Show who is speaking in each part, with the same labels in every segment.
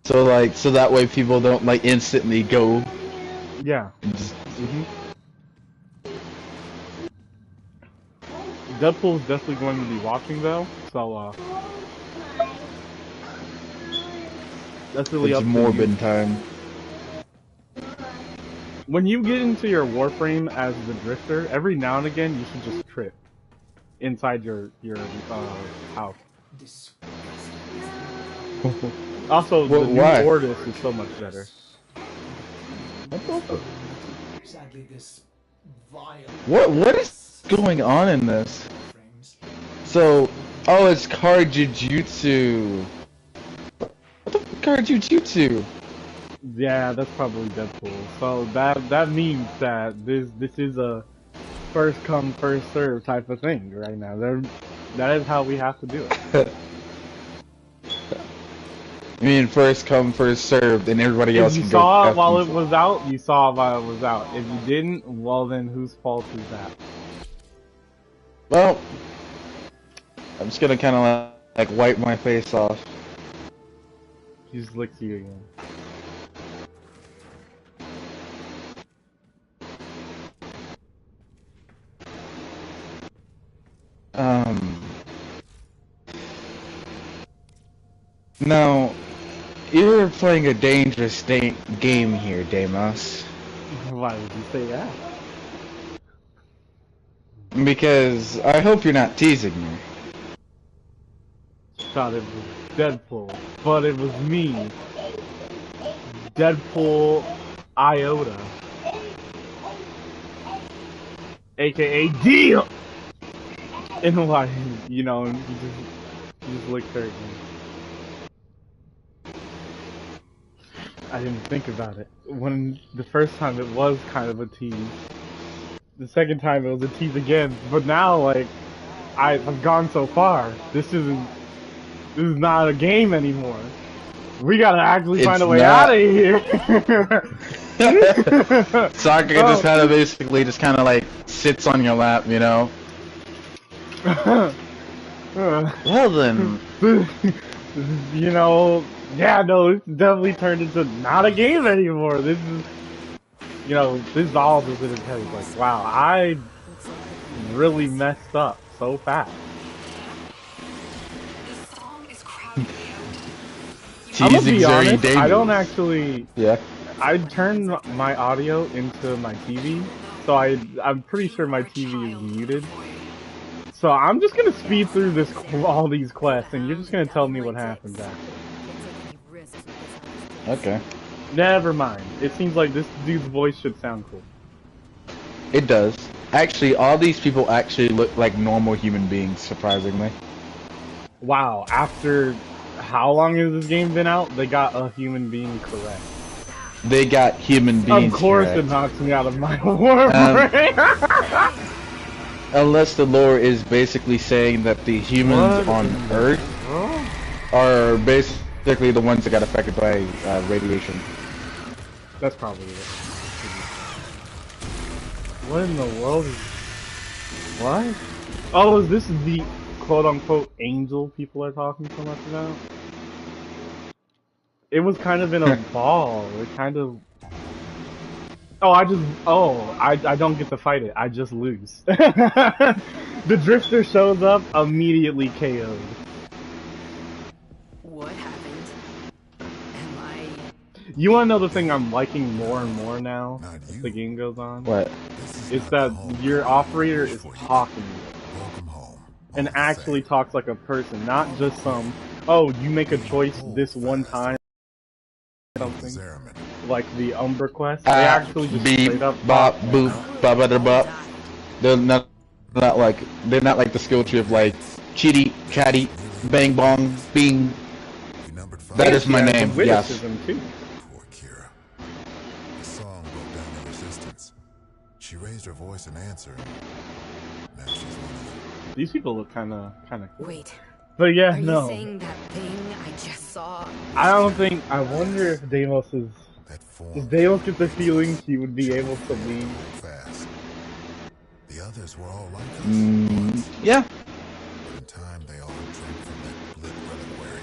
Speaker 1: So that way people don't like instantly go.
Speaker 2: Yeah.
Speaker 1: Just,
Speaker 2: Deadpool's definitely going to be watching though, so that's really
Speaker 1: it's
Speaker 2: up to you.
Speaker 1: morbid time.
Speaker 2: When you get into your Warframe as the drifter, every now and again you should just trip inside your house. Also, the new
Speaker 1: Why?
Speaker 2: Ordis is so much better.
Speaker 1: What is going on in this? So, oh, it's card jujutsu. What the card jujutsu?
Speaker 2: Yeah, that's probably Deadpool. So that means that this is a first come first serve type of thing right now. That is how we have to do it.
Speaker 1: I mean, first come, first served, and everybody else
Speaker 2: If you
Speaker 1: can
Speaker 2: saw
Speaker 1: go
Speaker 2: it while it was out, you saw it while it was out. If you didn't, well then whose fault is that?
Speaker 1: Well, I'm just gonna kind of like wipe my face off.
Speaker 2: He just licks you again.
Speaker 1: Now, you're playing a dangerous game here, Deimos.
Speaker 2: Why would you say that?
Speaker 1: Because I hope you're not teasing me.
Speaker 2: Thought it was Deadpool, but it was me. Deadpool Iota. AKA Deal! And why, you know, he just licked her again. I didn't think about it. When the first time it was kind of a tease. The second time it was a tease again. But now, like, I've gone so far. This is not a game anymore. We gotta actually find a way out of here.
Speaker 1: Sokka just kind of basically just kind of like sits on your lap, you know. Well then,
Speaker 2: you know, yeah, no, it's definitely turned into not a game anymore. This is, you know, this is all just in his head. It's like, wow, I really messed up so fast. I'm gonna be honest, I don't actually.
Speaker 1: Yeah.
Speaker 2: I turned my audio into my TV, so I'm pretty sure my TV is muted. So I'm just gonna speed through all these quests, and you're just gonna tell me what happens after.
Speaker 1: Okay.
Speaker 2: Never mind. It seems like this dude's voice should sound cool.
Speaker 1: It does. Actually, all these people actually look like normal human beings, surprisingly.
Speaker 2: Wow, after how long has this game been out? They got a human being correct.
Speaker 1: They got human beings
Speaker 2: Of course
Speaker 1: correct.
Speaker 2: it knocks me out of my Warframe!
Speaker 1: Unless the lore is basically saying that the humans on Earth are basically the ones that got affected by radiation.
Speaker 2: That's probably it. What in the world is... What? Oh, is this the quote-unquote angel people are talking so much about? It was kind of in a ball. It kind of... Oh, I don't get to fight it. I just lose. The drifter shows up, immediately KO'd.
Speaker 3: What happened? Am I...
Speaker 2: You wanna know the thing I'm liking more and more now as the game goes on?
Speaker 1: What?
Speaker 2: It's that your operator is talking and actually talks like a person, not just some, oh, you make a choice this one time something. Like the Umbra quest, they actually just straight up
Speaker 1: bop boop bop bop. They're not like the skill tree of like chitty catty bang bong bing. That is my name. Yes.
Speaker 2: Too.
Speaker 4: Poor Kira. The song broke down the resistance. She raised her voice in answer. Now she's one of them.
Speaker 2: These people look kind of cool.
Speaker 3: Wait.
Speaker 2: But yeah,
Speaker 3: Are
Speaker 2: no.
Speaker 3: you saying that thing I just saw?
Speaker 2: I don't think. I wonder if Deimos is. If Deimos gets the feeling he would be able to leave.
Speaker 4: Fast. The others were all like us.
Speaker 1: Yeah.
Speaker 4: But in time, they all drank from that blood reliquary.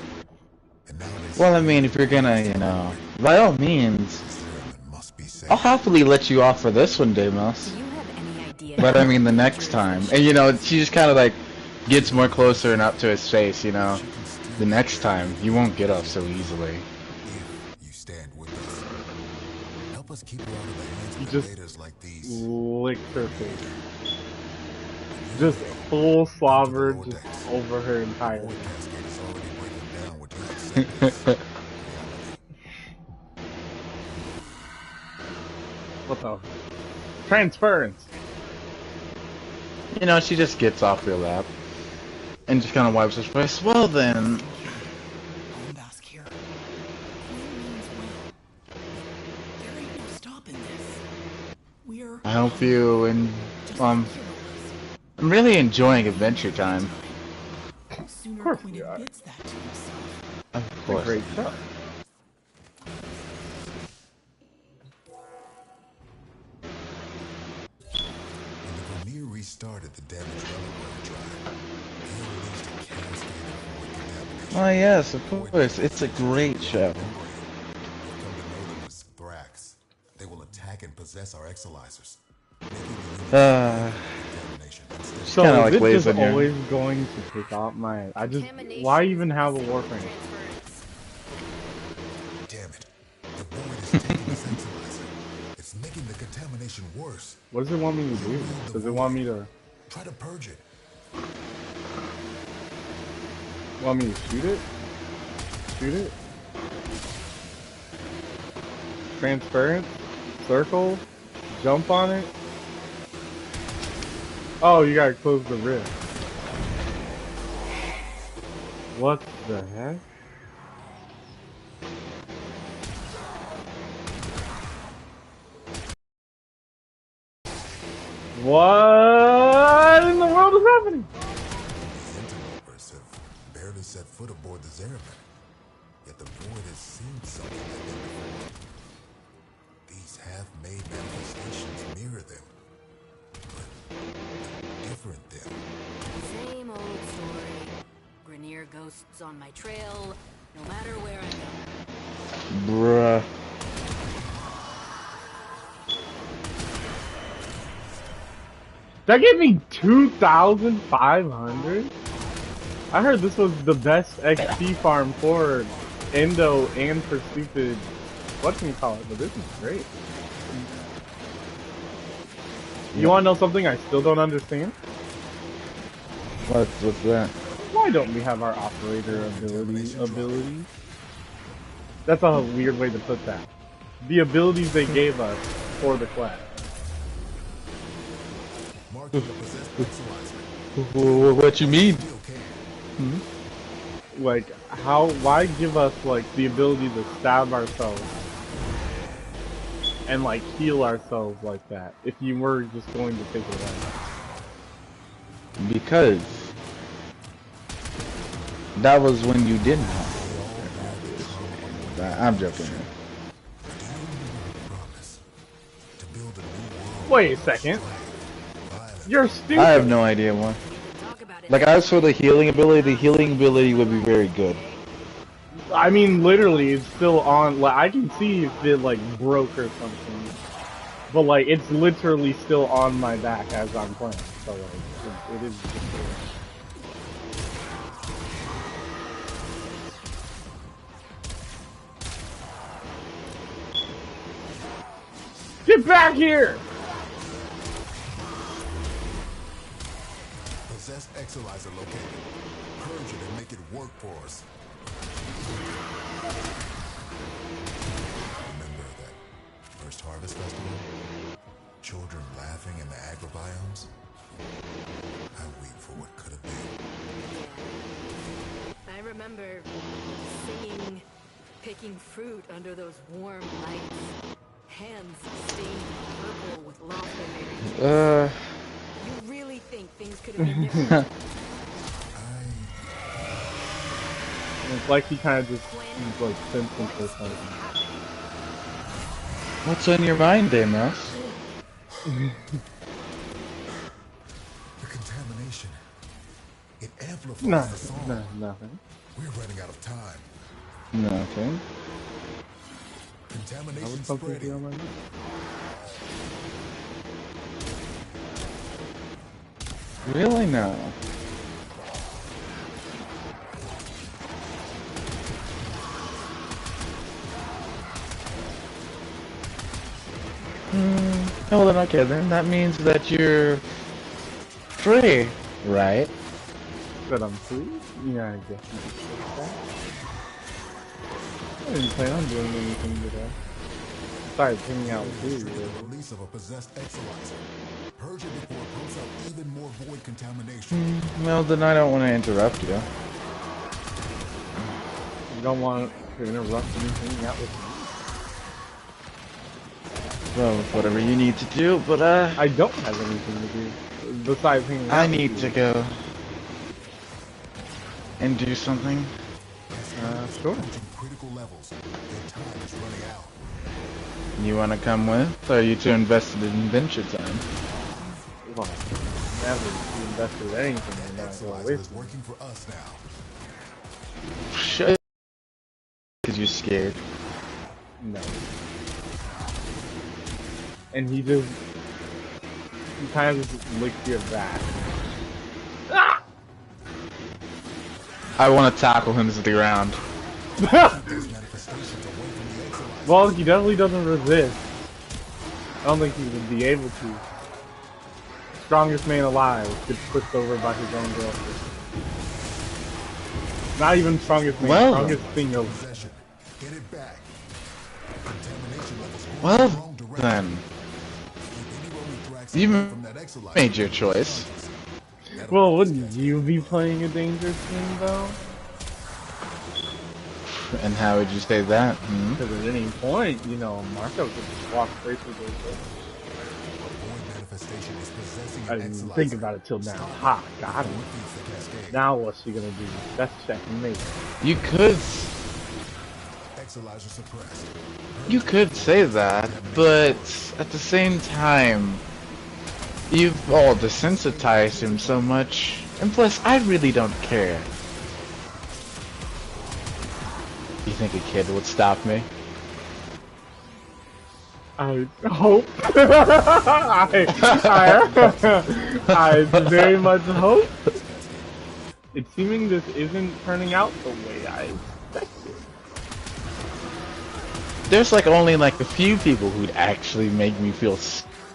Speaker 4: And now they
Speaker 1: Well, I mean, if you're gonna, you know, by all means, I'll happily let you off for this one, Deimos.
Speaker 3: Do you have any idea?
Speaker 1: But I mean, the next time, and you know, she just kind of like gets more closer and up to his face. You know, the next time you won't get off so easily.
Speaker 4: If you stand with us, help us keep her out of the hands
Speaker 2: He
Speaker 4: of
Speaker 2: just
Speaker 4: invaders like these.
Speaker 2: licked her face. Just full slobber just over her entire
Speaker 4: Void
Speaker 2: face.
Speaker 4: cascade is already breaking down what you accept.
Speaker 2: What the? Transference!
Speaker 1: You know, she just gets off your lap and just kind of wipes her face. Well then,
Speaker 5: Bask here. Queen means well. There ain't no stopping this. We're
Speaker 1: I hope you and I'm really enjoying Adventure Time.
Speaker 5: sooner
Speaker 2: course
Speaker 5: Queen
Speaker 2: we are.
Speaker 5: admits that to himself.
Speaker 1: Of
Speaker 2: It's a
Speaker 1: course.
Speaker 2: great show.
Speaker 4: When the Vermeer restarted the damaged reliquary drive, he unleashed a cascade of void contamination.
Speaker 1: Oh yes, of course. It's a great show.
Speaker 4: We've come to know them as Thrax. They will attack and possess our exolizers, making the contamination instead.
Speaker 2: So
Speaker 1: kinda
Speaker 2: is
Speaker 1: like
Speaker 2: it
Speaker 1: lays
Speaker 2: just
Speaker 1: on your-
Speaker 2: always going to take off my... Why even have a Warframe?
Speaker 4: Damn it. The void is taking this exolizer. It's making the contamination worse.
Speaker 2: What does it want me to do? Does it want me to...
Speaker 4: Try to purge it.
Speaker 2: Want me to shoot it? Shoot it? Transference? Circle? Jump on it? Oh, you gotta close the rift. What the heck? What in the world is happening?
Speaker 4: The interlopers have barely set foot aboard the Zeraman. Yet the void has seen something like them before. These half-made manifestations mirror them. But different them.
Speaker 3: Same old story. Grenier ghosts on my trail, no matter where I go.
Speaker 1: Bruh.
Speaker 2: That gave me 2,500? I heard this was the best XP farm for Endo and for stupid whatchamacallit, but this is great. You wanna know something I still don't understand?
Speaker 1: What's that?
Speaker 2: Why don't we have our operator abilities? That's a weird way to put that. The abilities they gave us for the quest.
Speaker 4: Marking the possessed exolizer.
Speaker 1: What you mean?
Speaker 4: Still can.
Speaker 2: Like, why give us, like, the ability to stab ourselves and, like, heal ourselves like that if you were just going to take it away?
Speaker 1: Because that was when you didn't have it. I'm joking.
Speaker 4: Promise to build a new world.
Speaker 2: Wait a second. You're stupid.
Speaker 1: I have no idea why.
Speaker 3: Talk about it.
Speaker 1: Like, as for the healing ability would be very good.
Speaker 2: I mean, literally, it's still on. Like, I can see if it, like, broke or something. But, like, it's literally still on my back as I'm playing. So, like, it is just Get back here!
Speaker 4: Possessed exolizer located. Purge it and make it work for us. Remember that first harvest festival? Children laughing in the agrobiomes? I weep for what could have been.
Speaker 3: I remember singing, picking fruit under those warm lights. Hands stained purple with lava. You really think things could have been different?
Speaker 2: It's like he kind of just, he's like sensing for something.
Speaker 1: What's on your mind, Deimos?
Speaker 4: The contamination. It amplifies
Speaker 2: No,
Speaker 4: the song.
Speaker 2: no, nothing.
Speaker 4: We're running out of time.
Speaker 1: Nothing.
Speaker 2: How
Speaker 4: Contamination
Speaker 2: would something be
Speaker 4: spreading.
Speaker 2: on my mind?
Speaker 1: Really no. Oh, well then, okay, then that means that you're free, right?
Speaker 2: But I'm free? Yeah, I guess you could say that. I didn't plan on doing anything today. Besides hanging out with you,
Speaker 4: Trigger
Speaker 2: really.
Speaker 4: the release of a possessed exolizer. Purge it before it pumps out even more void contamination.
Speaker 1: Well, then I don't want to interrupt you.
Speaker 2: You don't want to interrupt me hanging out with you.
Speaker 1: Well, whatever you need to do, but
Speaker 2: I don't have anything to do besides hanging out
Speaker 1: I
Speaker 2: with
Speaker 1: need
Speaker 2: you.
Speaker 1: to go and do something.
Speaker 2: Sure.
Speaker 4: Reaching critical levels. Their time is running out.
Speaker 1: You want to come with? Or are you too invested in Adventure Time?
Speaker 2: Well, never invested anything in that
Speaker 4: Exolizer
Speaker 2: with
Speaker 4: is working for us now.
Speaker 1: Shit. Because you're scared.
Speaker 2: No. And he kind of just licks your back.
Speaker 1: I want to tackle him to the ground.
Speaker 4: Those manifestations away from the exolizer.
Speaker 2: Well, he definitely doesn't resist. I don't think he would be able to. Strongest man alive gets pushed over by his own girlfriend. Not even strongest man,
Speaker 1: Well,
Speaker 2: strongest thing of.
Speaker 4: Possession. Get it back. Contamination levels going in the
Speaker 1: Well,
Speaker 4: wrong direction.
Speaker 1: then.
Speaker 4: Keep anyone who interacts
Speaker 1: You
Speaker 4: away from that exolizer.
Speaker 1: made your choice.
Speaker 2: Well, wouldn't you be playing a dangerous game though?
Speaker 1: And how would you say that? Hmm?
Speaker 2: Because at any point, you know, Marco could just walk straight through those doors.
Speaker 4: Void manifestation is possessing
Speaker 2: I
Speaker 4: an
Speaker 2: didn't even
Speaker 4: exolizer.
Speaker 2: think about it till now. Ha, got him.
Speaker 4: Defeats the cascade.
Speaker 2: Now what's she gonna do? That's checkmate.
Speaker 1: You could
Speaker 4: Exolizer suppressed.
Speaker 1: say that, but at the same time, you've all desensitized him so much, and plus, I really don't care. You think a kid would stop me?
Speaker 2: I hope. I very much hope. It's seeming this isn't turning out the way I expected.
Speaker 1: There's like only like a few people who'd actually make me feel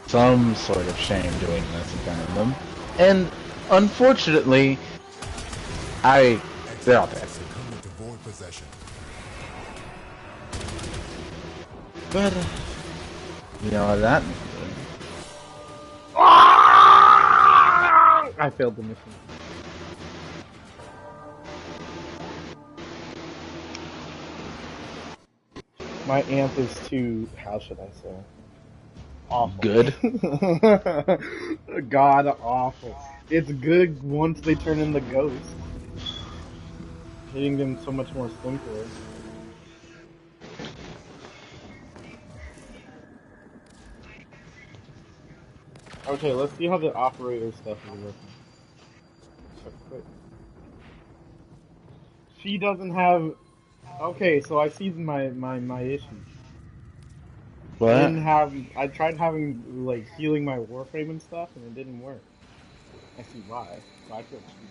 Speaker 1: some sort of shame doing this in front of them, and unfortunately, they're all dead.
Speaker 4: Succumbing to void possession.
Speaker 1: But you know what that means?
Speaker 2: I failed the mission. My amp is too, how should I say? Awful.
Speaker 1: Good.
Speaker 2: God awful. It's good once they turn into ghosts. Hitting them so much more simpler. Okay, let's see how the operator stuff is working. Check quick. She doesn't have. Okay, so I see my issue. I
Speaker 1: What?
Speaker 2: didn't have. I tried having like healing my Warframe and stuff, and it didn't work. I see why. So I feel cheated.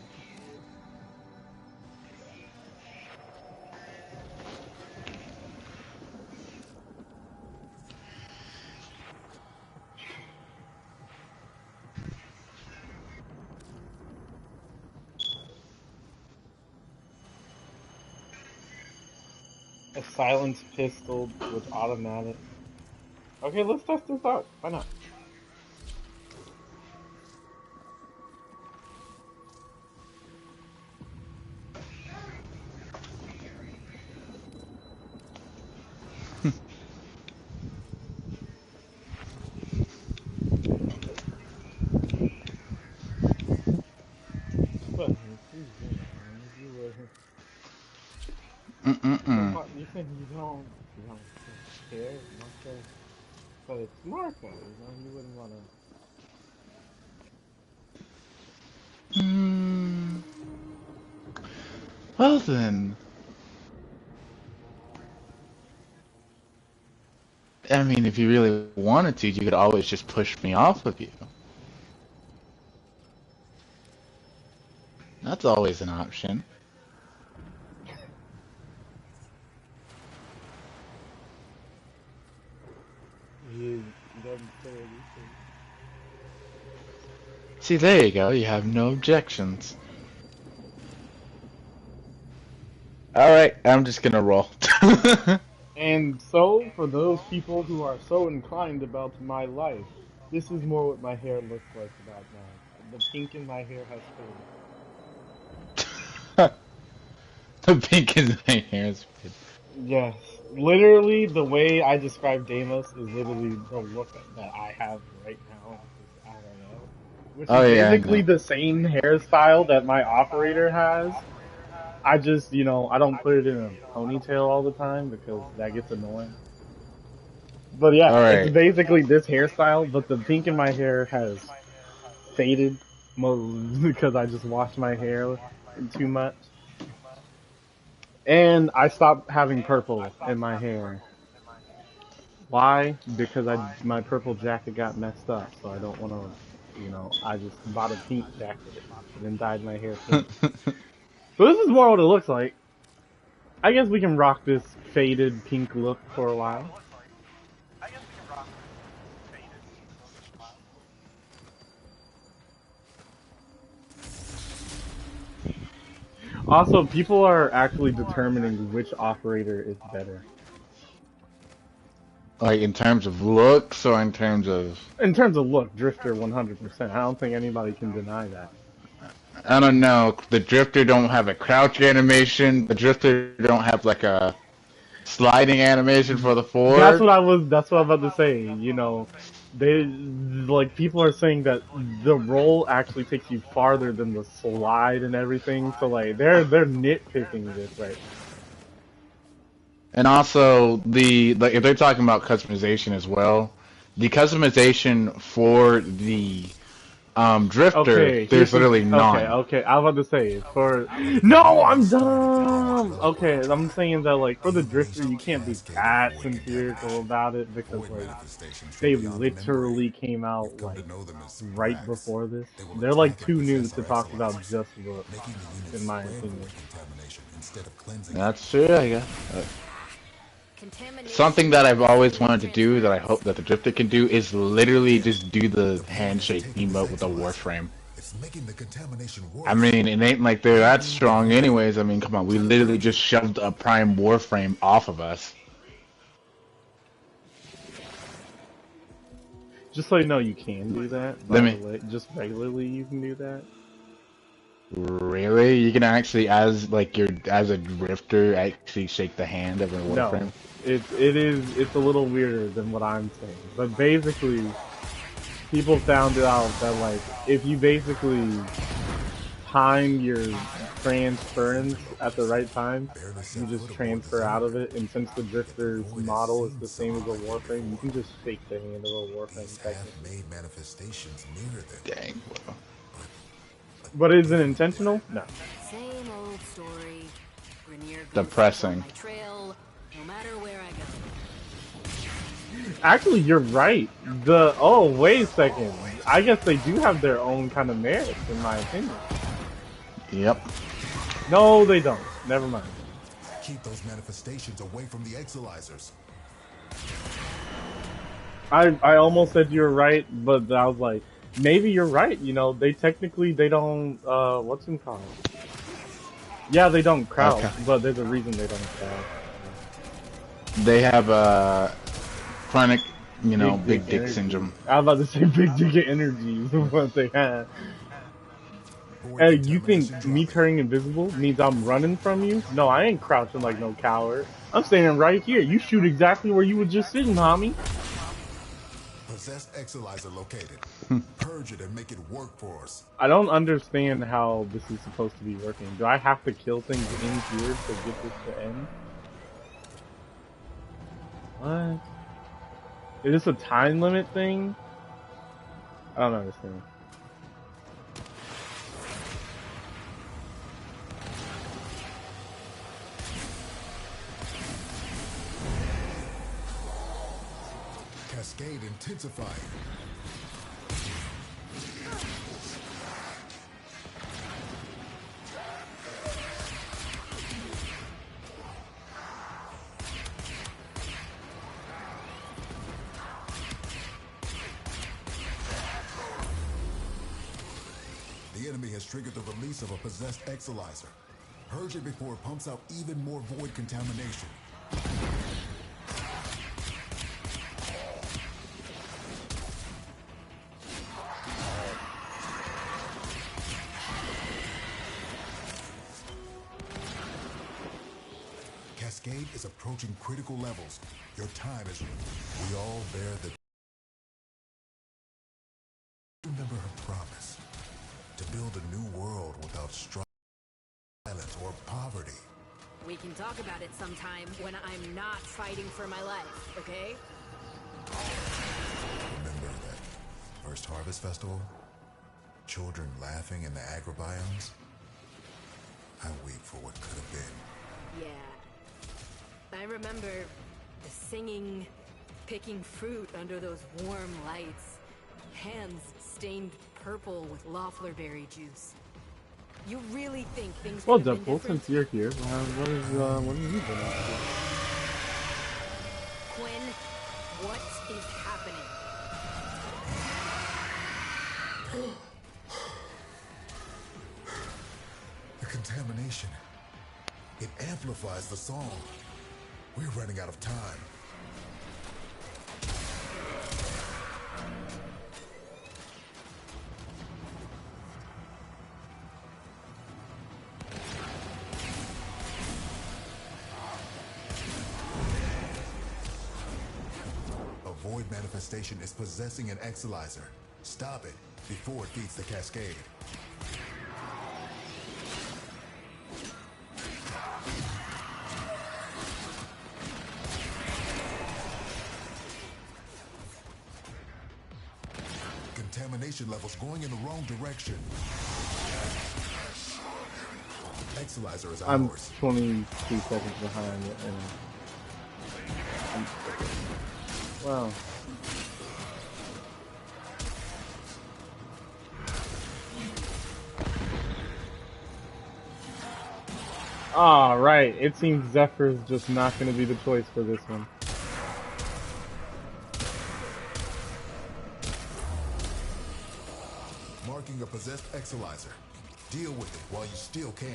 Speaker 2: A silenced pistol with automatic. Okay, let's test this out. Why not? But, you said you don't care, Marco, but it's Marco, you know, you wouldn't want to.
Speaker 1: Hmm. Well then. I mean, if you really wanted to, you could always just push me off of you. That's always an option.
Speaker 2: He doesn't say anything.
Speaker 1: See, there you go. You have no objections. Alright, I'm just gonna roll.
Speaker 2: And so, for those people who are so inclined about my life, this is more what my hair looks like about now. The pink in my hair has faded.
Speaker 1: The pink in my hair is good.
Speaker 2: Yes. Literally, the way I describe Deimos is literally the look that I have right now. I don't know. Which
Speaker 1: Oh
Speaker 2: is
Speaker 1: yeah, I
Speaker 2: basically
Speaker 1: know.
Speaker 2: the same hairstyle that my operator has. I just, I don't put it in a ponytail all the time because that gets annoying. But yeah, it's
Speaker 1: Alright.
Speaker 2: basically this hairstyle, but the pink in my hair has faded because I just washed my hair too much. And I stopped having purple in my hair. Why? Because my purple jacket got messed up, so I don't want to, I just bought a pink jacket and then dyed my hair pink. So this is more what it looks like. I guess we can rock this faded pink look for a while. Also, people are actually determining which operator is better.
Speaker 1: Like in terms of looks or in terms of...
Speaker 2: In terms of look, Drifter 100%. I don't think anybody can deny that.
Speaker 1: I don't know. The Drifter don't have a crouch animation. The Drifter don't have like a sliding animation for the
Speaker 2: That's
Speaker 1: forward.
Speaker 2: what that's what I'm about to say. People are saying that the roll actually takes you farther than the slide and everything. So like they're nitpicking this right now.
Speaker 1: And also if they're talking about customization as well, the customization for the Drifter,
Speaker 2: Okay,
Speaker 1: there's literally none.
Speaker 2: okay. I was about to say no, I'm dumb. Okay, I'm saying that like for the Drifter, you can't be that satirical about it because
Speaker 4: Void
Speaker 2: like
Speaker 4: manifestations go
Speaker 2: they
Speaker 4: beyond the membrane.
Speaker 2: literally came out
Speaker 4: You've come
Speaker 2: like
Speaker 4: to know them as
Speaker 2: right
Speaker 4: rags.
Speaker 2: before this.
Speaker 4: They will
Speaker 2: They're like
Speaker 4: attack
Speaker 2: too
Speaker 4: and
Speaker 2: new
Speaker 4: possess
Speaker 2: to
Speaker 4: our
Speaker 2: talk about
Speaker 4: exolyzers,
Speaker 2: just looks,
Speaker 4: making the unit
Speaker 2: in my
Speaker 4: spread
Speaker 2: opinion.
Speaker 4: void contamination instead of cleansing it.
Speaker 1: That's true, I guess.
Speaker 3: Contamination
Speaker 1: Something that I've always
Speaker 3: easily
Speaker 1: wanted to do that I
Speaker 3: transfers.
Speaker 1: hope that the Drifter can do is literally
Speaker 4: Yeah,
Speaker 1: just do the
Speaker 4: the void is
Speaker 1: handshake
Speaker 4: taking this
Speaker 1: emote with a
Speaker 4: exolyzer.
Speaker 1: Warframe.
Speaker 4: It's making the contamination
Speaker 1: I
Speaker 4: worse.
Speaker 1: mean, it ain't like they're
Speaker 4: We
Speaker 1: that
Speaker 4: need the
Speaker 1: strong
Speaker 4: void.
Speaker 1: anyways. I mean, come on, we
Speaker 4: Try to
Speaker 1: literally
Speaker 4: purge
Speaker 1: just
Speaker 4: it.
Speaker 1: shoved a prime Warframe off of us.
Speaker 2: Just so you know, you can do that.
Speaker 1: Let
Speaker 2: By the
Speaker 1: me...
Speaker 2: way, just regularly you can do that.
Speaker 1: Really? You can actually, as a Drifter, actually shake the hand of a
Speaker 2: No,
Speaker 1: Warframe?
Speaker 2: it's a little weirder than what I'm saying. But basically, people found out that like if you basically time your transference at the right time,
Speaker 4: Barely
Speaker 2: you
Speaker 4: set
Speaker 2: just
Speaker 4: foot aboard the
Speaker 2: transfer out of
Speaker 4: Zermatt,
Speaker 2: it. And since the
Speaker 4: yet the
Speaker 2: Drifter's
Speaker 4: void has
Speaker 2: model is
Speaker 4: seen
Speaker 2: the same as a
Speaker 4: something that never
Speaker 2: Warframe, you can
Speaker 4: before.
Speaker 2: just shake the hand of a Warframe
Speaker 4: These
Speaker 2: technically.
Speaker 4: half-made manifestations mirror them,
Speaker 1: Dang, bro.
Speaker 2: But is it
Speaker 4: even
Speaker 2: intentional? No.
Speaker 3: Same old story. Grenier ghosts on
Speaker 1: Depressing.
Speaker 3: my trail, no matter where I go.
Speaker 2: Actually, you're right. Wait a second. I guess they do have their own kind of merits, in my opinion.
Speaker 1: Yep.
Speaker 2: No, they don't. Never mind.
Speaker 4: keep those manifestations away from the exolyzers.
Speaker 2: I almost said you were right, but I was like, maybe you're right. They don't, what's it called? Yeah, they don't crouch,
Speaker 1: Okay.
Speaker 2: but there's a reason they don't crouch.
Speaker 1: They have chronic, big dick
Speaker 2: energy.
Speaker 1: syndrome.
Speaker 2: I was about to say big dick energy is what they have. Hey, you think me turning invisible means I'm running from you? No, I ain't crouching like no coward. I'm standing right here. You shoot exactly where you were just sitting, homie.
Speaker 4: Possessed exolyzer located. Purge it and make it work for us.
Speaker 2: I don't understand how this is supposed to be working. Do I have to kill things in here to get this to end? What? Is this a time limit thing? I don't understand.
Speaker 4: Cascade intensifying. The enemy has triggered the release of a possessed Exilizer. Purge it before it pumps out even more void contamination. Cascade is approaching critical levels. Your time is... We all bear the... Remember her promise to build a new world without strife, violence, or poverty.
Speaker 3: We can talk about it sometime when I'm not fighting for my life, okay?
Speaker 4: Remember that first Harvest Festival? Children laughing in the agrobiomes? I weep for what could have been.
Speaker 3: Yeah. I remember the singing, picking fruit under those warm lights, hands stained purple with Loeffler berry juice. You really think things
Speaker 2: Well,
Speaker 3: could have been
Speaker 2: Deadpool,
Speaker 3: different?
Speaker 2: since you're here, what have you been up to?
Speaker 3: Quinn, what is happening?
Speaker 4: The contamination. It amplifies the song. We're running out of time. A void manifestation is possessing an Exilizer. Stop it before it feeds the Cascade. Contamination levels going in the wrong direction. Exilizer is
Speaker 2: I'm
Speaker 4: ours.
Speaker 2: 22 seconds behind, and well, all right. It seems Zephyr's just not going to be the choice for this one.
Speaker 4: Marking a possessed Exilizer. Deal with it while you still can.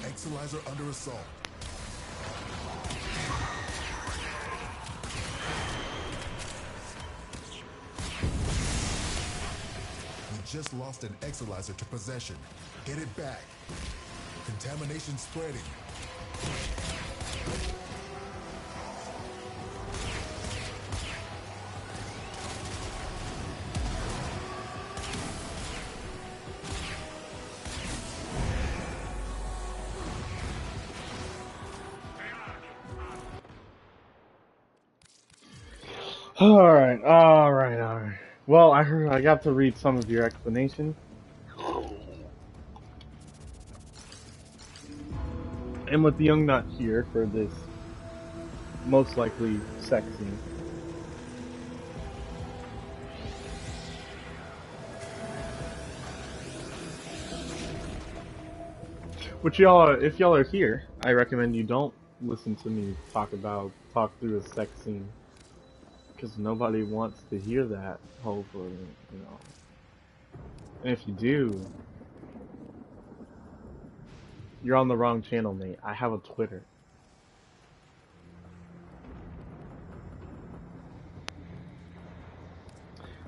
Speaker 4: Exilizer under assault. We just lost an Exilizer to possession. Get it back. Contamination spreading.
Speaker 2: All right. Well, I got to read some of your explanation. And with the young nut here for this most likely sex scene. Which if y'all are here, I recommend you don't listen to me talk through a sex scene. Because nobody wants to hear that, hopefully, you know. And if you do, you're on the wrong channel, mate. I have a Twitter.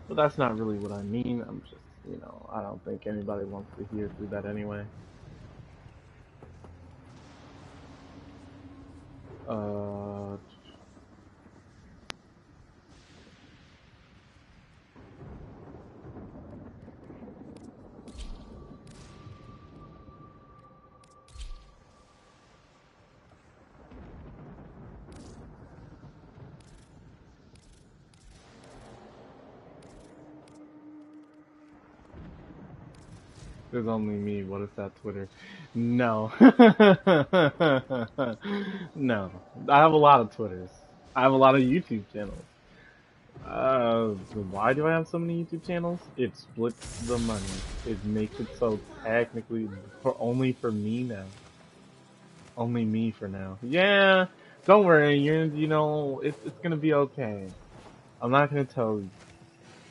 Speaker 2: But that's not really what I mean. I'm just, you know, I don't think anybody wants to hear through that anyway. There's only me. What is that, Twitter? No. No. I have a lot of Twitters. I have a lot of YouTube channels. Why do I have so many YouTube channels? It splits the money. It makes it so technically only for me now. Only me for now. Yeah, don't worry. It's gonna be okay. I'm not gonna tell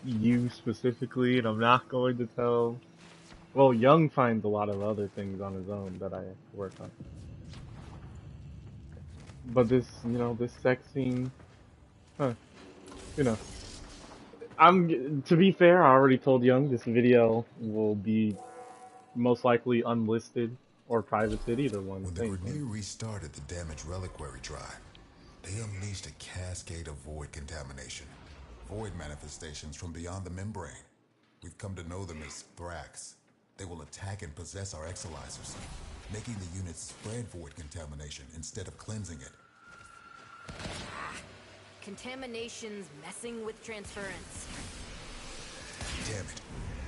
Speaker 2: you specifically, and I'm not going to tell. Well, Young finds a lot of other things on his own that I work on. But this sex scene, huh? You know, to be fair, I already told Young this video will be most likely unlisted or privated, either one,
Speaker 4: When the
Speaker 2: same thing.
Speaker 4: Grineer restarted the damaged reliquary drive, they unleashed a cascade of void contamination. Void manifestations from beyond the membrane. We've come to know them as Thrax. They will attack and possess our exolizers, making the units spread void contamination instead of cleansing it.
Speaker 3: Contamination's messing with transference.
Speaker 4: Damn it.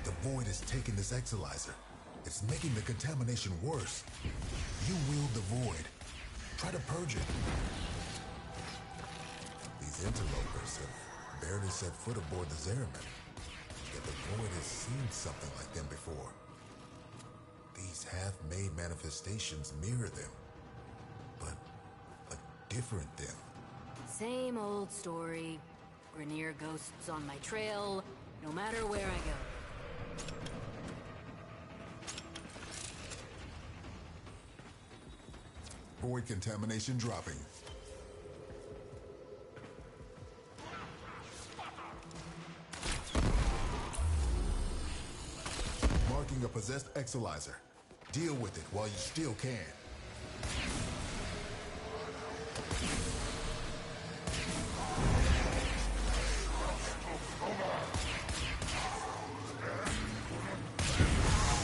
Speaker 4: The void has taken this exolizer. It's making the contamination worse. You wield the void. Try to purge it. These interlopers have barely set foot aboard the Zeraman. Yet the void has seen something like them before. These half-made manifestations mirror them. But a different them.
Speaker 3: Same old story. Grineer ghosts on my trail, no matter where I go.
Speaker 4: Void contamination dropping. Marking a possessed exolizer. Deal with it while you still can.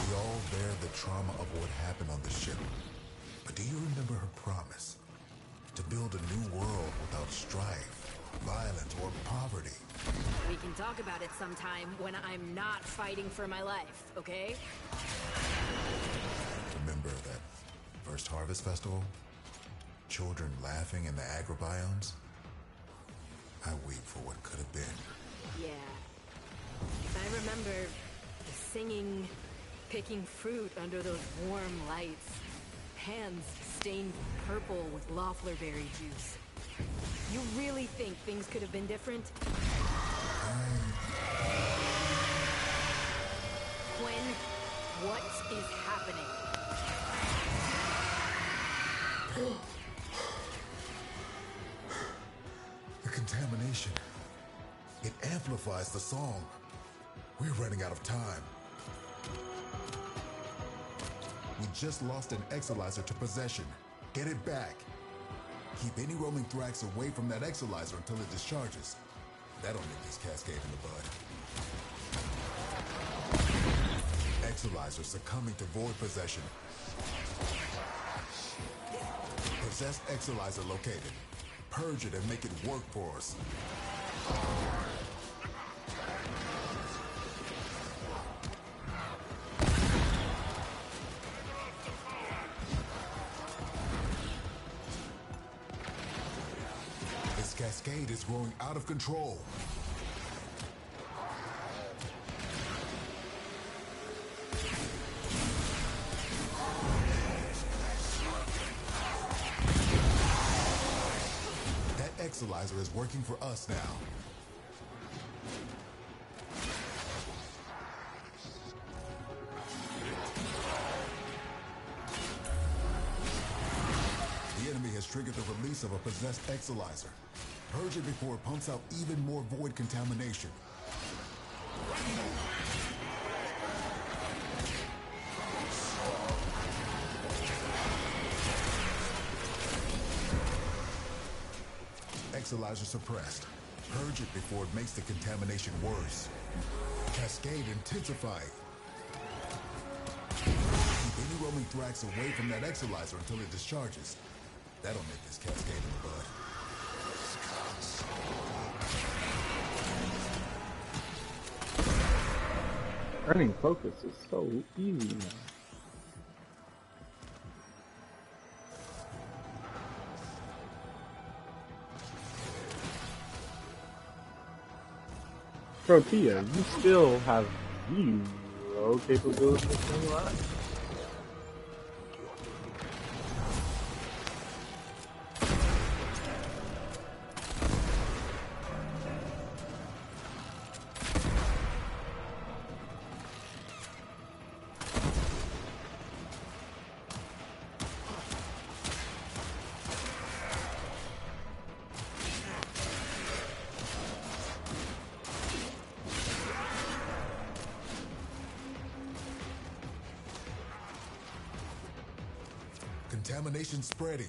Speaker 4: We all bear the trauma of what happened on the ship. But do you remember her promise? To build a new world without strife, violence, or poverty.
Speaker 3: We can talk about it sometime when I'm not fighting for my life, okay?
Speaker 4: Remember that first Harvest Festival? Children laughing in the agrobiomes? I weep for what could have been.
Speaker 3: Yeah. I remember the singing, picking fruit under those warm lights. Hands stained purple with Loeffler berry juice. You really think things could have been different? Quinn, what is happening?
Speaker 4: The contamination. It amplifies the song. We're running out of time. We just lost an exolizer to possession. Get it back. Keep any roaming Thrax away from that exolizer until it discharges. That'll nip this cascade in the bud. Exolizer succumbing to void possession. Possessed exolizer located. Purge it and make it work for us. This cascade is growing out of control. That exolizer is working for us now. The enemy has triggered the release of a possessed exolizer. Purge it before it pumps out even more void contamination. Exolizer suppressed. Purge it before it makes the contamination worse. Cascade intensified. Keep any roaming Thrax away from that exolizer until it discharges. That'll make this cascade in the bud.
Speaker 2: Earning focus is so easy now. Protea, you still have zero capability of staying alive.
Speaker 4: Contamination spreading.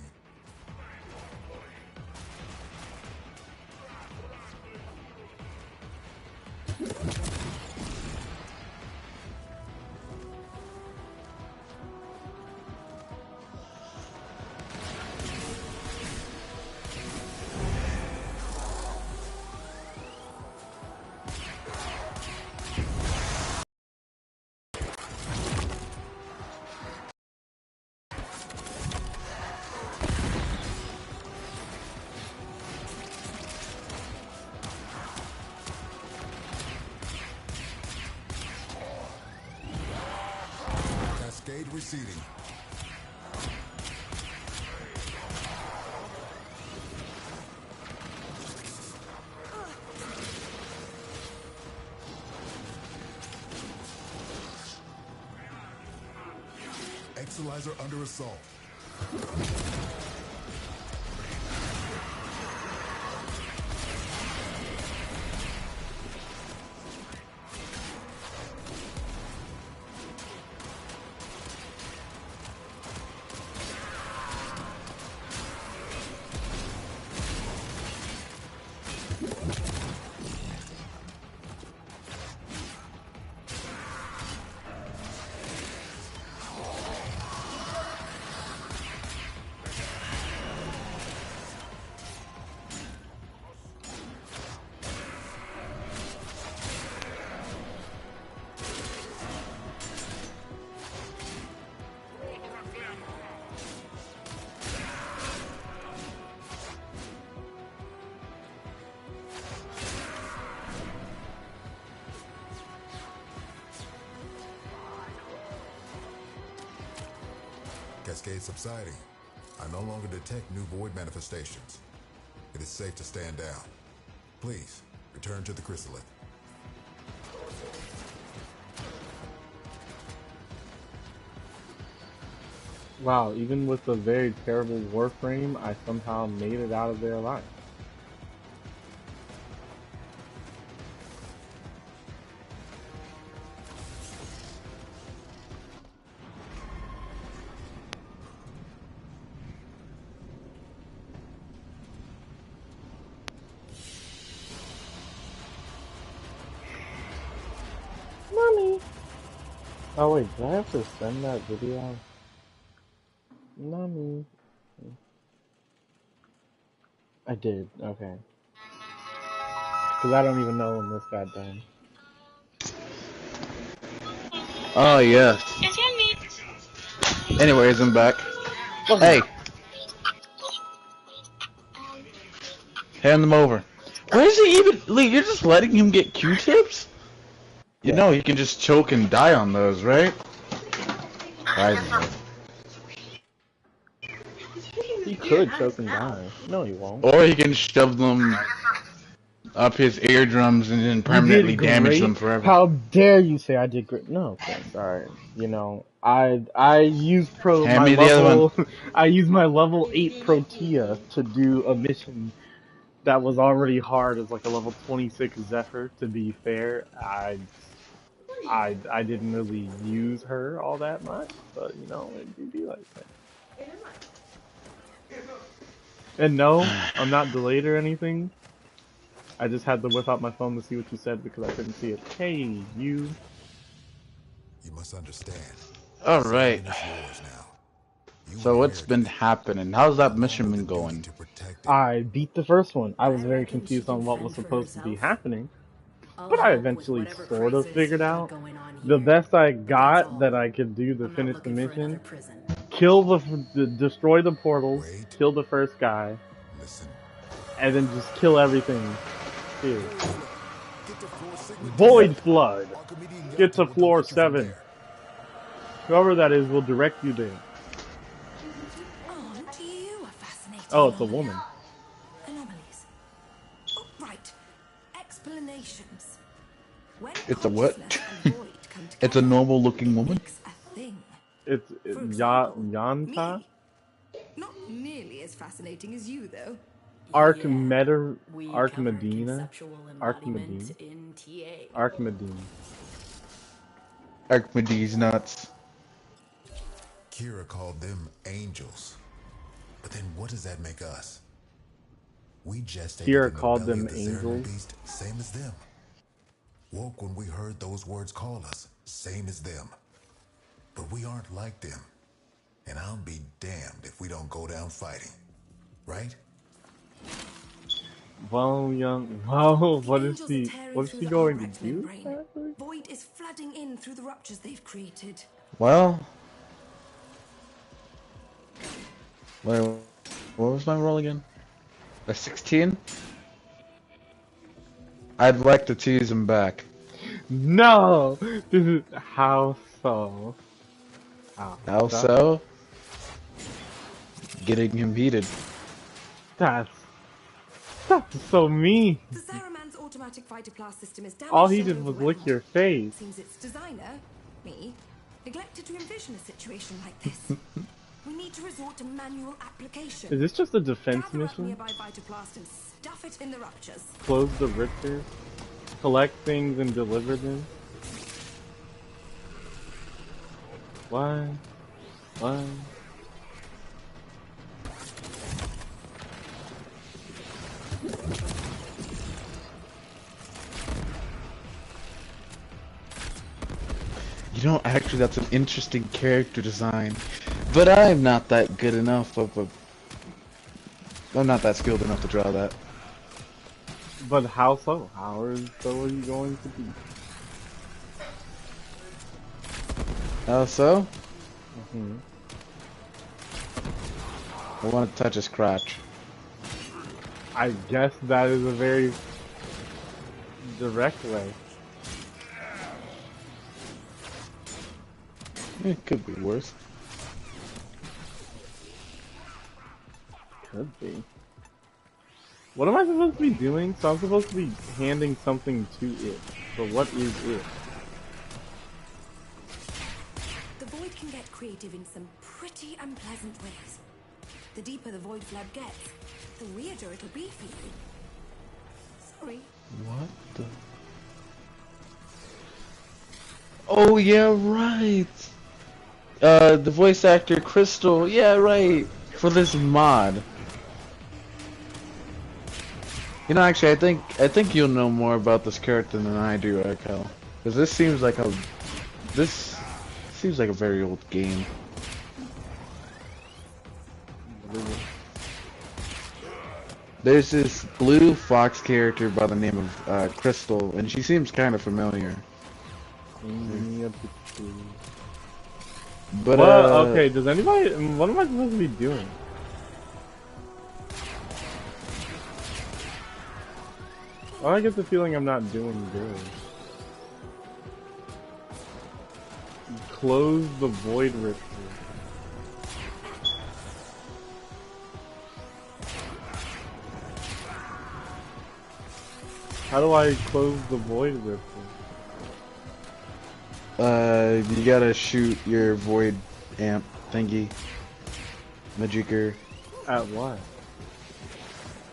Speaker 4: Cascade receding. Exalizer under assault. Cascade subsiding. I no longer detect new void manifestations. It is safe to stand down. Please, return to the chrysalid.
Speaker 2: Wow, even with a very terrible Warframe, I somehow made it out of there alive. Mommy! Oh wait, did I have to send that video? Mommy. I did, okay. Because I don't even know when this got done.
Speaker 1: Oh, yes. Anyways, I'm back. Hey! Hand them over. Where is he even? Lee, you're just letting him get Q-tips? You know he can just choke and die on those, right?
Speaker 2: He could choke and die. No, he won't.
Speaker 1: Or he can shove them up his eardrums and then permanently damage them forever.
Speaker 2: How dare you say I did great? No, okay, sorry. You know, I used my level I used my level 8 Protea to do a mission that was already hard as like a level 26 Zephyr. To be fair, I didn't really use her all that much, but you know, it do be like that. And no, I'm not delayed or anything. I just had to whip out my phone to see what you said because I couldn't see it. Hey, you.
Speaker 4: You must understand.
Speaker 1: Alright. So what's been happening? How's that mission been going?
Speaker 2: I beat the first one. I was very confused on what was supposed to be happening.
Speaker 3: I'll
Speaker 2: But I
Speaker 3: help with
Speaker 2: eventually
Speaker 3: whatever
Speaker 2: sort of
Speaker 3: crisis
Speaker 2: figured
Speaker 3: you've got
Speaker 2: out.
Speaker 3: going on
Speaker 2: The
Speaker 3: here.
Speaker 2: best I
Speaker 3: That's
Speaker 2: got
Speaker 3: all.
Speaker 2: that I could do to
Speaker 3: I'm not
Speaker 2: finish the
Speaker 3: looking for another
Speaker 2: mission,
Speaker 3: prison.
Speaker 2: kill destroy the portals,
Speaker 4: Wait.
Speaker 2: kill the first guy,
Speaker 4: Listen.
Speaker 2: and then just kill everything. Here.
Speaker 4: Get to floor Sigma
Speaker 2: Void Flood!
Speaker 4: Archimedean
Speaker 2: Get to
Speaker 4: Yonta will
Speaker 2: floor
Speaker 4: direct you from
Speaker 2: 7.
Speaker 4: there.
Speaker 2: Whoever that is will direct you there.
Speaker 5: Aren't you a fascinating
Speaker 2: Oh, it's a woman.
Speaker 5: anomalies? Oh, right. Explanations. When
Speaker 1: It's a what?
Speaker 5: consciousness and void come together,
Speaker 1: It's a normal looking
Speaker 5: it
Speaker 1: woman.
Speaker 5: makes a thing.
Speaker 2: It's
Speaker 5: For example,
Speaker 2: Yanta?
Speaker 5: me. Not nearly as fascinating as you, though.
Speaker 3: We covered
Speaker 2: Archimedina?
Speaker 3: conceptual embodiment
Speaker 2: Archimedine?
Speaker 3: in TA.
Speaker 2: Archimedine.
Speaker 1: Archimedes nuts.
Speaker 4: Kira called them angels. But then what does that make us? We gestated
Speaker 2: Kira
Speaker 4: in the
Speaker 2: called
Speaker 4: belly
Speaker 2: them
Speaker 4: of the Zerman
Speaker 2: angels?
Speaker 4: beast, same as them. Woke when we heard those words call us, same as them. But we aren't like them. And I'll be damned if we don't go down fighting. Right?
Speaker 2: Well, young. Well, what is
Speaker 5: Angels are
Speaker 2: she?
Speaker 5: tearing
Speaker 2: What is
Speaker 5: through
Speaker 2: she
Speaker 5: the
Speaker 2: going to
Speaker 5: Arachne
Speaker 2: do?
Speaker 5: membrane.
Speaker 2: Exactly?
Speaker 5: Void is flooding in through the ruptures they've created.
Speaker 1: Well, what was my roll again? A 16? I'd like to tease him back.
Speaker 2: No! This is how so?
Speaker 1: How so? Getting him heated.
Speaker 2: That's so mean.
Speaker 5: The Zaraman's automatic fighter class system is damaged.
Speaker 2: All he
Speaker 5: and
Speaker 2: did was
Speaker 5: overwhelmed.
Speaker 2: lick your face.
Speaker 5: Seems its designer, me, neglected to envision a situation like this. We need to resort to manual application.
Speaker 2: Is this just a defense
Speaker 5: Gather up
Speaker 2: mission?
Speaker 5: nearby Vitoplast and stuff it in the ruptures.
Speaker 2: Close the rifters, collect things and deliver them. What? What?
Speaker 1: You know, actually, that's an interesting character design. But I'm not that good enough of a... I'm not that skilled enough to draw that.
Speaker 2: But how so? So are you going to be?
Speaker 1: How so?
Speaker 2: Mm-hmm.
Speaker 1: I want to touch his crotch.
Speaker 2: I guess that is a very direct way.
Speaker 1: It could be worse.
Speaker 2: Could be. What am I supposed to be doing? So I'm supposed to be handing something to it. So what is it?
Speaker 5: The void can get creative in some pretty unpleasant ways. The deeper the void flood gets, the weirder it'll be for you. Sorry.
Speaker 1: What the... Oh, yeah, right! The voice actor, Crystal, yeah, right! For this mod. You know, actually, I think you'll know more about this character than I do, Raquel. Because this seems like a... This seems like a very old game. There's this blue fox character by the name of Crystal, and she seems kind of familiar. But
Speaker 2: okay, does anybody... What am I supposed to be doing? Oh, I get the feeling I'm not doing good. Close the void rifter. How do I close the void rifter?
Speaker 1: You gotta shoot your void amp thingy. Magicka.
Speaker 2: At what?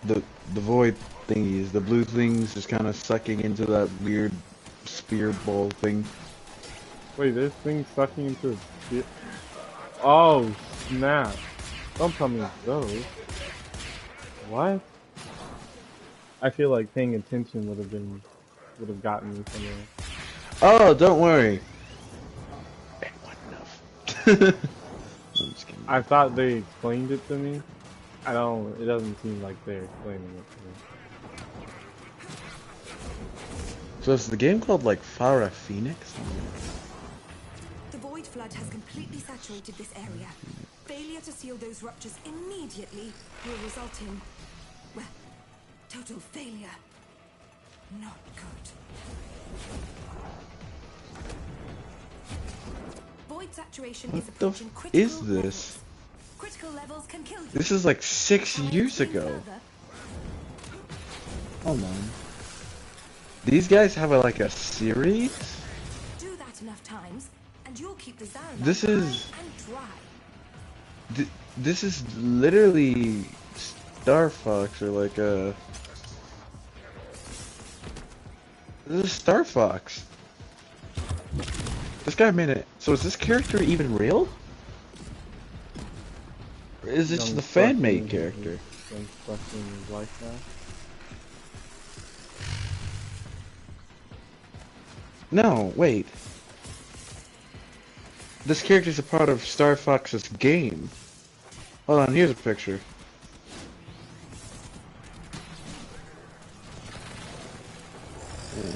Speaker 1: The void thingies, the blue things just kind of sucking into that weird spear ball thing.
Speaker 2: Wait, this thing's sucking into the spear. Oh, snap. Don't tell me it's those. What? I feel like paying attention would have gotten me somewhere.
Speaker 1: Oh, don't worry. It wasn't enough. I'm just kidding.
Speaker 2: I thought they explained it to me. It doesn't seem like they're explaining it to me.
Speaker 1: So is the game called like Farah Phoenix?
Speaker 5: The void flood has completely saturated this area. Failure to seal those ruptures immediately will result in, well, total failure. Not good. Void saturation is approaching critical
Speaker 1: Is this?
Speaker 5: levels. Critical levels can kill you.
Speaker 1: This is like 6 years ago.
Speaker 5: Further,
Speaker 1: Hold on. These guys have like a series?
Speaker 5: do that enough times, and you'll keep the Zaramath
Speaker 1: This is-
Speaker 5: high and dry.
Speaker 1: This is literally Star Fox or like a... This is Star Fox. This guy made it. So is this character even real? Or is this the fan-made character?
Speaker 2: Young Bucky in his life now.
Speaker 1: No, wait. This character's a part of Star Fox's game. Hold on, here's a picture. Yeah.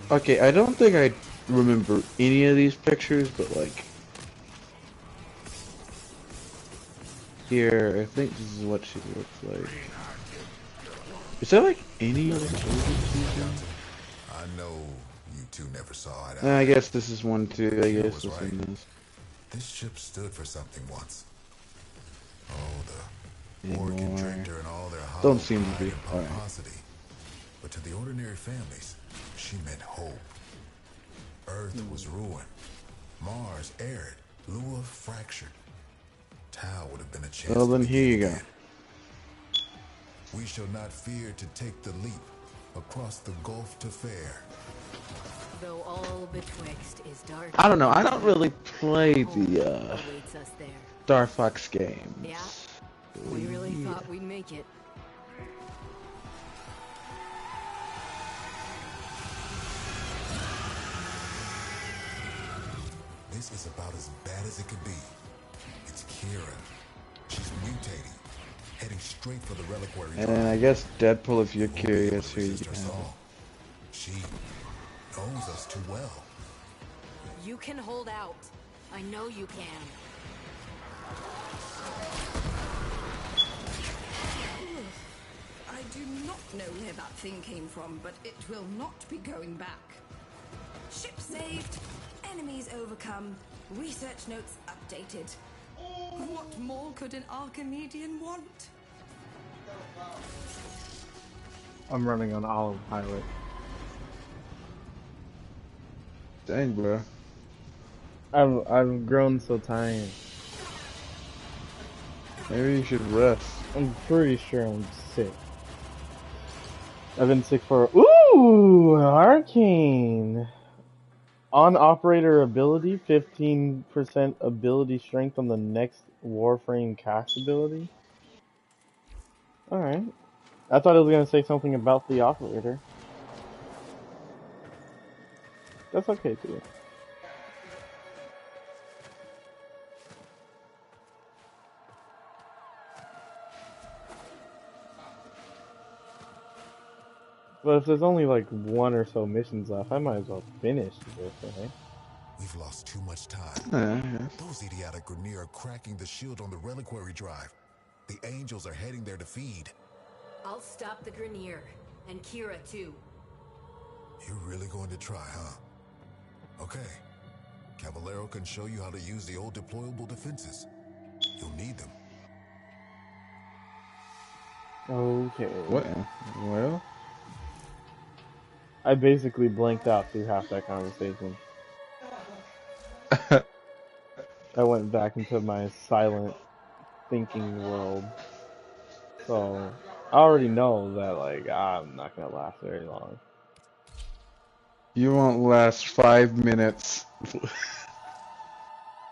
Speaker 1: Okay, I don't think I remember any of these pictures, but like... Here, I think this is what she looks like. Is there like any other season?
Speaker 4: I know you two never saw it.
Speaker 1: I guess this is one too. I guess
Speaker 4: was
Speaker 1: this
Speaker 4: right.
Speaker 1: one is.
Speaker 4: This ship stood for something once. Oh, the Morgan drifter and all their hollow
Speaker 1: Don't seem to
Speaker 4: pride
Speaker 1: be.
Speaker 4: and
Speaker 1: Alright.
Speaker 4: pomposity. But to the ordinary families, she meant hope. Earth was ruined. Mars arid. Lua fractured. Tau would have been a chance.
Speaker 1: Well,
Speaker 4: to
Speaker 1: then here you
Speaker 4: begin
Speaker 1: go.
Speaker 4: again. We shall not fear to take the leap across the gulf to fair.
Speaker 3: Though all betwixt is dark.
Speaker 1: I don't know. I don't really play
Speaker 3: home
Speaker 1: the
Speaker 3: awaits us there.
Speaker 1: Star Fox games.
Speaker 3: Yeah. We really thought we'd make it.
Speaker 4: This is about as bad as it could be. It's Kira. She's mutating, heading straight for the reliquary.
Speaker 1: And then I guess Deadpool, if you're
Speaker 4: Won't be able
Speaker 1: curious,
Speaker 4: to
Speaker 1: who you
Speaker 4: resist her
Speaker 1: have.
Speaker 4: song. She knows us too well.
Speaker 3: You can hold out. I know you can.
Speaker 5: I do not know where that thing came from, but it will not be going back. Ship saved, enemies overcome, research notes updated. What more could an Archimedean want?
Speaker 2: I'm running on autopilot.
Speaker 1: Dang, bro.
Speaker 2: I've grown so tired.
Speaker 1: Maybe you should rest.
Speaker 2: I'm pretty sure I'm sick. I've been sick for Arcane. On operator ability, 15% ability strength on the next Warframe cast ability. Alright. I thought it was gonna say something about the operator. That's okay too. But if there's only like one or so missions left, I might as well finish this, right?
Speaker 4: We've lost too much time.
Speaker 1: Yeah.
Speaker 4: Those idiotic Grineer are cracking the shield on the reliquary drive. The angels are heading there to feed.
Speaker 3: I'll stop the Grineer. And Kira, too.
Speaker 4: You're really going to try, huh? Okay. Caballero can show you how to use the old deployable defenses. You'll need them.
Speaker 2: Okay.
Speaker 1: What? Well,
Speaker 2: I basically blanked out through half that conversation. I went back into my silent thinking world. So, I already know that, like, I'm not gonna last very long.
Speaker 1: you won't last 5 minutes.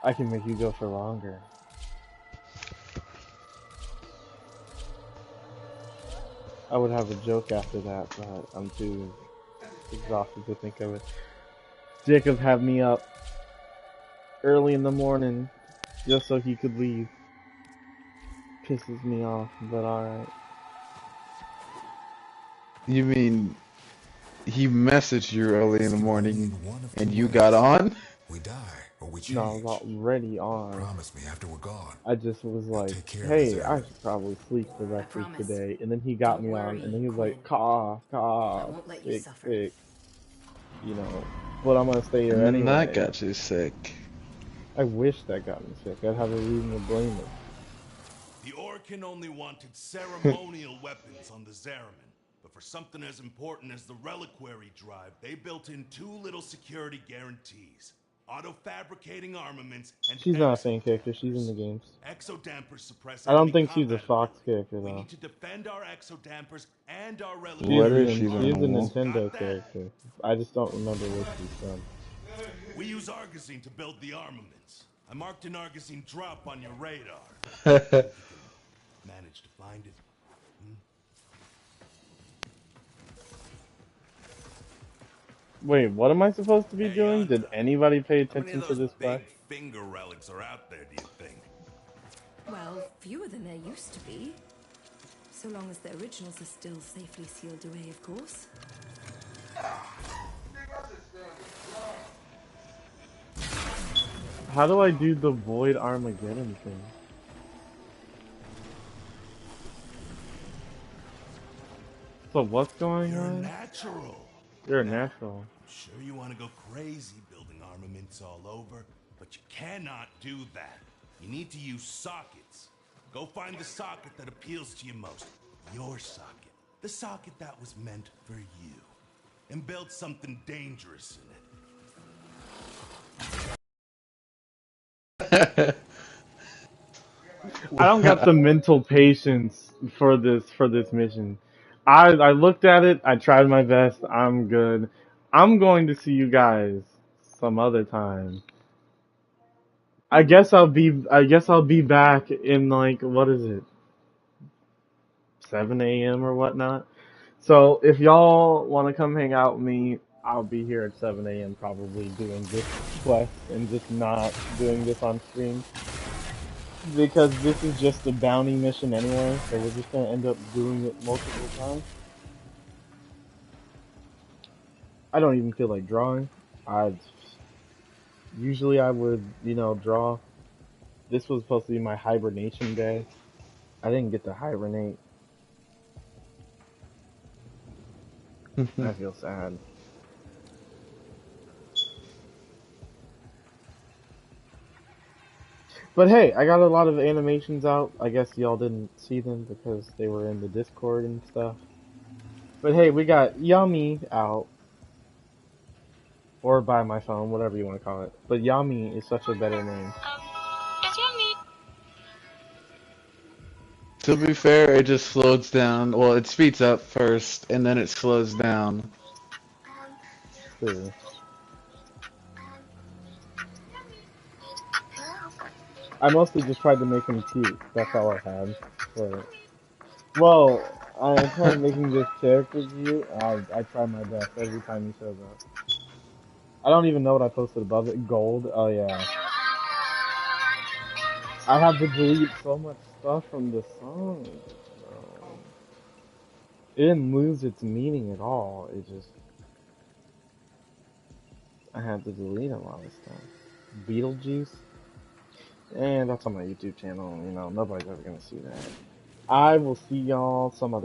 Speaker 2: I can make you go for longer. I would have a joke after that, but I'm too exhausted to think of it. Jacob had me up early in the morning just so he could leave. pisses me off, but alright.
Speaker 1: You mean he messaged you early in the morning
Speaker 4: One of
Speaker 1: and
Speaker 4: two
Speaker 1: you
Speaker 4: ways.
Speaker 1: got on?
Speaker 4: We die or we
Speaker 2: No, I was
Speaker 4: change.
Speaker 2: already on.
Speaker 4: Promise me after we're gone.
Speaker 2: I just was
Speaker 4: You'll
Speaker 2: like,
Speaker 4: take care of this
Speaker 2: hey, I
Speaker 4: airman.
Speaker 2: should probably sleep the
Speaker 3: I
Speaker 2: rest of
Speaker 3: promise.
Speaker 2: today. And then he got
Speaker 3: Don't
Speaker 2: me on,
Speaker 3: worry,
Speaker 2: and then he was
Speaker 3: Quinn.
Speaker 2: like, cough,
Speaker 3: I
Speaker 2: cough,
Speaker 3: won't let you
Speaker 2: sick,
Speaker 3: suffer.
Speaker 2: sick. You know, but I'm gonna stay here
Speaker 1: And then that
Speaker 2: anyway.
Speaker 1: got you sick.
Speaker 2: I wish that got me sick. I'd have a reason to blame it.
Speaker 6: The Orkin only wanted ceremonial weapons on the Zariman, but for something as important as the reliquary drive, they built in 2 little security guarantees. Auto-fabricating armaments and
Speaker 2: She's not a fan character. She's in the
Speaker 6: exo-dampers.
Speaker 2: games.
Speaker 6: Exo-dampers suppress
Speaker 2: I don't
Speaker 6: enemy
Speaker 2: think she's a
Speaker 6: combat
Speaker 2: Fox
Speaker 6: ability.
Speaker 2: character
Speaker 6: We
Speaker 2: though.
Speaker 6: need to defend our exo-dampers and our
Speaker 2: She's
Speaker 6: reliquary
Speaker 1: Where is
Speaker 2: a
Speaker 1: she
Speaker 6: with
Speaker 2: she is a
Speaker 1: then,
Speaker 6: armaments.
Speaker 1: Wolf?
Speaker 2: Nintendo
Speaker 6: Got that?
Speaker 2: character. I just don't remember what she's from.
Speaker 6: We use Argosine to build the armaments. I marked an Argosine drop on your radar. Managed to find it.
Speaker 2: Wait, what am I supposed to be
Speaker 6: Hey,
Speaker 2: doing? Did anybody pay
Speaker 6: How many
Speaker 2: attention
Speaker 6: of
Speaker 2: to
Speaker 6: those
Speaker 2: this
Speaker 6: big
Speaker 2: quest?
Speaker 6: finger relics are out there, do you think?
Speaker 5: Well, fewer than there used to be. So long as the originals are still safely sealed away, of course.
Speaker 2: How do I do the Void Armageddon thing? So what's going
Speaker 6: You're
Speaker 2: on?
Speaker 6: natural.
Speaker 2: You're a natural.
Speaker 6: I'm sure you want to go crazy building armaments all over, but you cannot do that. You need to use sockets. Go find the socket that appeals to you most. Your socket. The socket that was meant for you. And build something dangerous in it.
Speaker 2: I don't got the mental patience for this mission. I looked at it, I tried my best, I'm good. I'm going to see you guys some other time. I guess I'll be back in like what is it? 7 a.m. or whatnot. So if y'all want to come hang out with me, I'll be here at 7 a.m. probably doing this quest and just not doing this on stream. Because this is just a bounty mission anyway, so we're just gonna end up doing it multiple times. I don't even feel like drawing. Usually I would, draw. This was supposed to be my hibernation day. I didn't get to hibernate. I feel sad. But hey, I got a lot of animations out. I guess y'all didn't see them because they were in the Discord and stuff. But hey, we got Yummy out. Or by my phone, whatever you want to call it. But Yummy is such a better name.
Speaker 7: It's yummy.
Speaker 1: To be fair, it just slows down. Well, it speeds up first, and then it slows down.
Speaker 2: True. I mostly just tried to make him cute. That's all I had for it. Well, I tried making this character cute. I try my best every time he shows up. I don't even know what I posted above it. Gold. Oh yeah. I have to delete so much stuff from the song. Bro. It didn't lose its meaning at all. It just I had to delete a lot of stuff. Beetlejuice. And that's on my YouTube channel. Nobody's ever gonna see that. I will see y'all some other